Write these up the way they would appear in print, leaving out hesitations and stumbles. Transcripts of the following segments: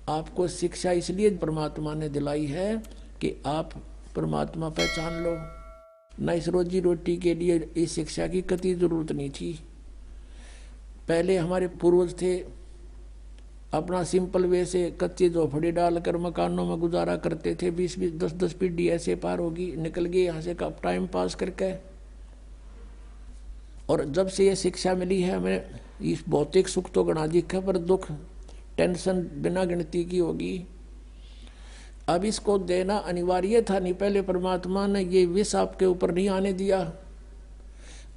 आपको शिक्षा इसलिए परमात्मा ने दिलाई है कि आप परमात्मा पहचान लो। न इस रोजी रोटी के लिए इस शिक्षा की कतई जरूरत नहीं थी। पहले हमारे पूर्वज थे, अपना सिंपल वे से कच्ची झोपड़ी डालकर मकानों में गुजारा करते थे। 20-20, 10-10 पीढ़ी ऐसे पार होगी, निकल गए यहाँ से कब टाइम पास करके। और जब से ये शिक्षा मिली है हमें, इस भौतिक सुख तो गणा दिखा, पर दुख टेंशन बिना गिनती की होगी। अब इसको देना अनिवार्य था। नहीं, पहले परमात्मा ने ये विष आपके ऊपर नहीं आने दिया।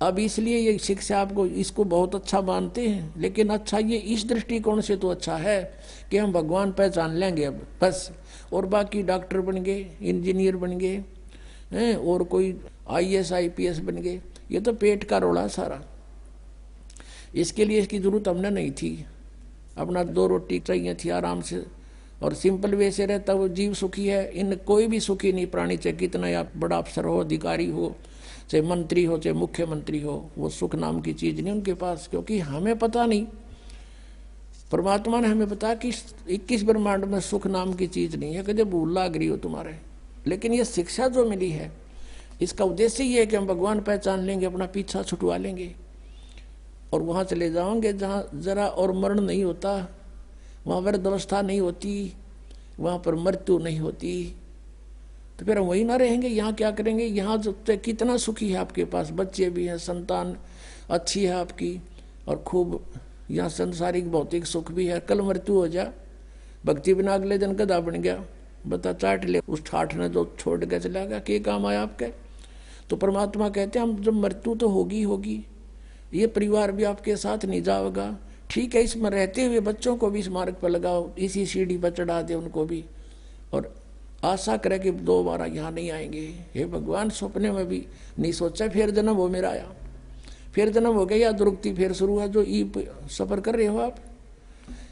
अब इसलिए ये शिक्षा आपको इसको बहुत अच्छा मानते हैं, लेकिन अच्छा ये इस दृष्टिकोण से तो अच्छा है कि हम भगवान पहचान लेंगे अब बस, और बाकी डॉक्टर बन गए, इंजीनियर बन गए हैं, और कोई IAS IPS बन गए। ये तो पेट का रोड़ा सारा। इसके लिए इसकी जरूरत हमने नहीं थी। अपना 2 रोटी चाहिए थी आराम से, और सिंपल वे से रहता वो जीव सुखी है। इन कोई भी सुखी नहीं प्राणी, चाहे कितना या बड़ा अफसर हो, अधिकारी हो, चाहे मंत्री हो, चाहे मुख्यमंत्री हो, वो सुख नाम की चीज नहीं उनके पास। क्योंकि हमें पता नहीं, परमात्मा ने हमें बताया कि 21 ब्रह्मांड में सुख नाम की चीज नहीं है, कभी भूल लाग रही हो तुम्हारे। लेकिन ये शिक्षा जो मिली है, इसका उद्देश्य ये है कि हम भगवान पहचान लेंगे, अपना पीछा छुटवा लेंगे, और वहां चले जाओगे जहां जरा और मरण नहीं होता, वहां वृद्धावस्था नहीं होती, वहां पर मृत्यु नहीं होती। तो फिर हम वही ना रहेंगे, यहाँ क्या करेंगे? यहाँ जो कितना सुखी है आपके पास, बच्चे भी हैं, संतान अच्छी है आपकी, और खूब यहाँ संसारिक भौतिक सुख भी है। कल मृत्यु हो जा, भक्ति बिना अगले दिन गधा बन गया, बता चाट ले उस ठाठ ने जो छोड़ के चला गया, क्या काम आया आपके? तो परमात्मा कहते हैं हम जब मृत्यु तो होगी होगी, ये परिवार भी आपके साथ नहीं जाएगा, ठीक है, इसमें रहते हुए बच्चों को भी इस मार्ग पर लगाओ, इसी सीढ़ी पर चढ़ा दे उनको भी, और आशा करे कि दोबारा यहाँ नहीं आएंगे। हे भगवान, सपने में भी नहीं सोचा फिर जन्म हो मेरा आया, फिर जन्म हो गया, या दुरुक्ति फिर शुरू है जो सफर कर रहे हो आप,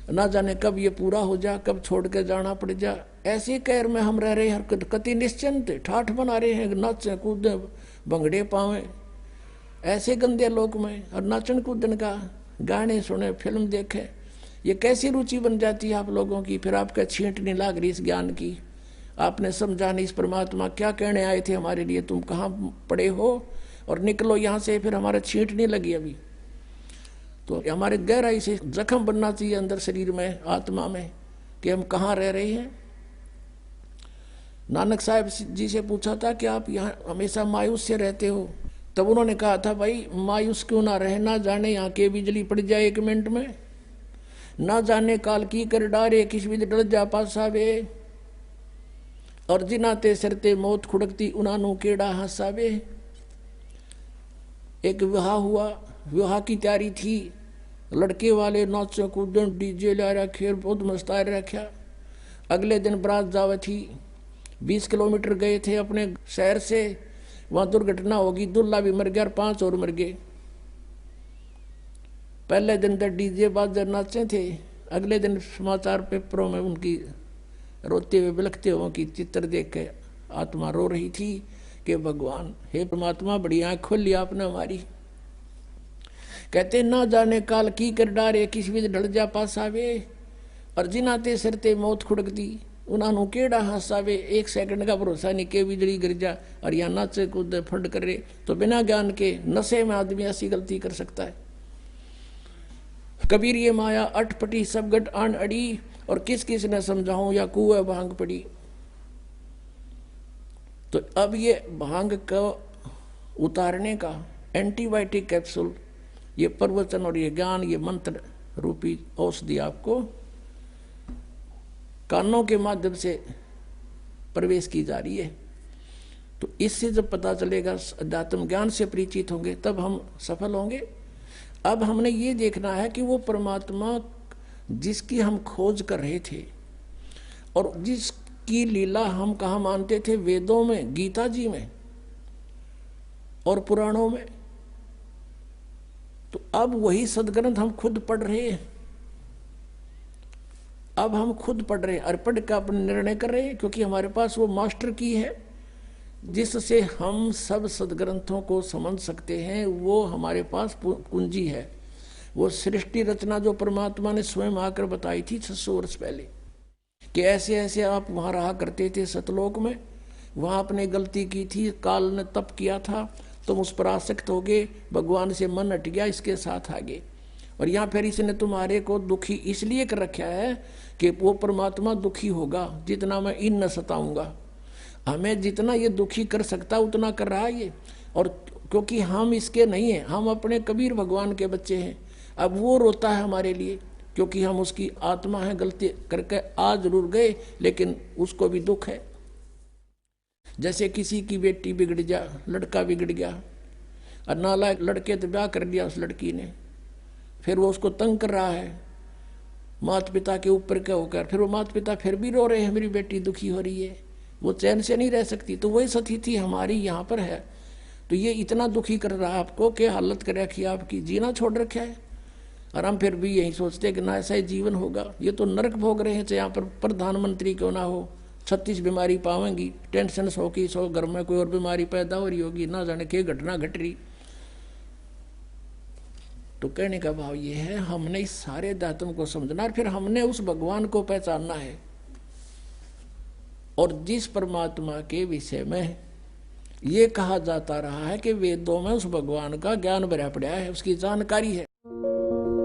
ना जाने कब ये पूरा हो जा, कब छोड़ के जाना पड़ जा। ऐसे कैर में हम रह रहे हैं, कति निश्चिंत ठाठ बना रहे हैं, नाचे कूदे भंगड़े पावे ऐसे गंदे लोक में, और नाचन कूदन का, गाने सुने, फिल्म देखे, ये कैसी रुचि बन जाती है आप लोगों की। फिर आपका छींट नहीं लाग रही इस ज्ञान की, आपने समझा नहीं इस परमात्मा क्या कहने आए थे हमारे लिए, तुम कहाँ पड़े हो, और निकलो यहाँ से। फिर हमारा छींट नहीं लगी अभी, तो हमारे गहराई से जख्म बनना चाहिए अंदर शरीर में, आत्मा में, कि हम कहाँ रह रहे हैं। नानक साहब जी से पूछा था कि आप यहाँ हमेशा मायूस से रहते हो, तब उन्होंने कहा था भाई मायूस क्यों ना रहे, ना जाने यहाँ के बिजली पड़ जाए 1 मिनट में, ना जाने काल की कर डारे किस भी डर जा पासावे, और जिनाते सरते मौत खुड़कती उनानू केड़ा हंसावे। एक विवाह हुआ, विवाह की तैयारी थी, लड़के वाले नाचों कूदन डीजे ला रखे, बहुत मस्ता रखा। अगले दिन बारात जावे थी, 20 किलोमीटर गए थे अपने शहर से, वहां दुर्घटना होगी, दूल्हा भी मर गया और 5 और मर गए। पहले दिन तक डीजे बाजे नाचे थे, अगले दिन समाचार पेपरों में उनकी रोते हुए बिलखते हुए की चित्र देख के आत्मा रो रही थी कि भगवान, हे परमात्मा, बड़ी आंख खोल लिया आपने हमारी। कहते ना जाने काल की कर डारे किस भी ढल जा पासावे, और जिनाते सरते मौत खुड़कती उन्होंने केड़ा हंसावे। 1 सेकंड का भरोसा नहीं के बिजली गिर जा, और यहाँ नाचे कूदे फंड करे, तो बिना ज्ञान के नशे में आदमी ऐसी गलती कर सकता है। कबीर ये माया अटपटी सब गट आन अड़ी, और किस किस ने समझाऊं या कुएं भांग पड़ी। तो अब ये भांग को उतारने का एंटीबायोटिक कैप्सूल, ये प्रवचन और ये ज्ञान, ये मंत्र रूपी औषधि आपको कानों के माध्यम से प्रवेश की जा रही है। तो इससे जब पता चलेगा, अध्यात्म ज्ञान से परिचित होंगे, तब हम सफल होंगे। अब हमने ये देखना है कि वो परमात्मा जिसकी हम खोज कर रहे थे, और जिसकी लीला हम कहाँ मानते थे, वेदों में, गीता जी में और पुराणों में, तो अब वही सदग्रंथ हम खुद पढ़ रहे हैं। अब हम खुद पढ़ रहे हैं और पढ़ कर अपने निर्णय कर रहे हैं, क्योंकि हमारे पास वो मास्टर की है जिससे हम सब सदग्रंथों को समझ सकते हैं। वो हमारे पास कुंजी है, वो सृष्टि रचना जो परमात्मा ने स्वयं आकर बताई थी 600 वर्ष पहले। कि ऐसे ऐसे आप वहाँ रहा करते थे सतलोक में, वहाँ आपने गलती की थी, काल ने तप किया था, तुम उस पर आसक्त हो गए, भगवान से मन हट गया, इसके साथ आगे। और यहाँ फिर इसने तुम्हारे को दुखी इसलिए कर रखा है कि वो परमात्मा दुखी होगा जितना मैं इन न सताऊंगा। हमें जितना ये दुखी कर सकता उतना कर रहा है ये, और क्योंकि हम इसके नहीं हैं, हम अपने कबीर भगवान के बच्चे हैं। अब वो रोता है हमारे लिए क्योंकि हम उसकी आत्मा है, गलती करके आ जरूर गए लेकिन उसको भी दुख है। जैसे किसी की बेटी बिगड़ जा, लड़का बिगड़ गया और नालायक लड़के तो ब्याह कर दिया उस लड़की ने, फिर वो उसको तंग कर रहा है माता पिता के ऊपर क्या होकर, फिर वो माता पिता फिर भी रो रहे हैं मेरी बेटी दुखी हो रही है, वो चैन से नहीं रह सकती। तो वही स्थिति हमारी यहाँ पर है। तो ये इतना दुखी कर रहा है आपको कि हालत कर रखी आपकी, जीना छोड़ रखा है। और हम फिर भी यही सोचते हैं कि ना ऐसा ही जीवन होगा, ये तो नरक भोग रहे हैं। चाहे यहाँ पर प्रधानमंत्री क्यों ना हो, 36 बीमारी पावेंगी, टेंशन 100 की 100, घर में कोई और बीमारी पैदा हो रही होगी, ना जाने क्या घटना घट रही। तो कहने का भाव ये है, हमने इस सारे दातुम को समझना, फिर हमने उस भगवान को पहचानना है। और जिस परमात्मा के विषय में ये कहा जाता रहा है कि वेदों में उस भगवान का ज्ञान भरा पड़ा है, उसकी जानकारी है।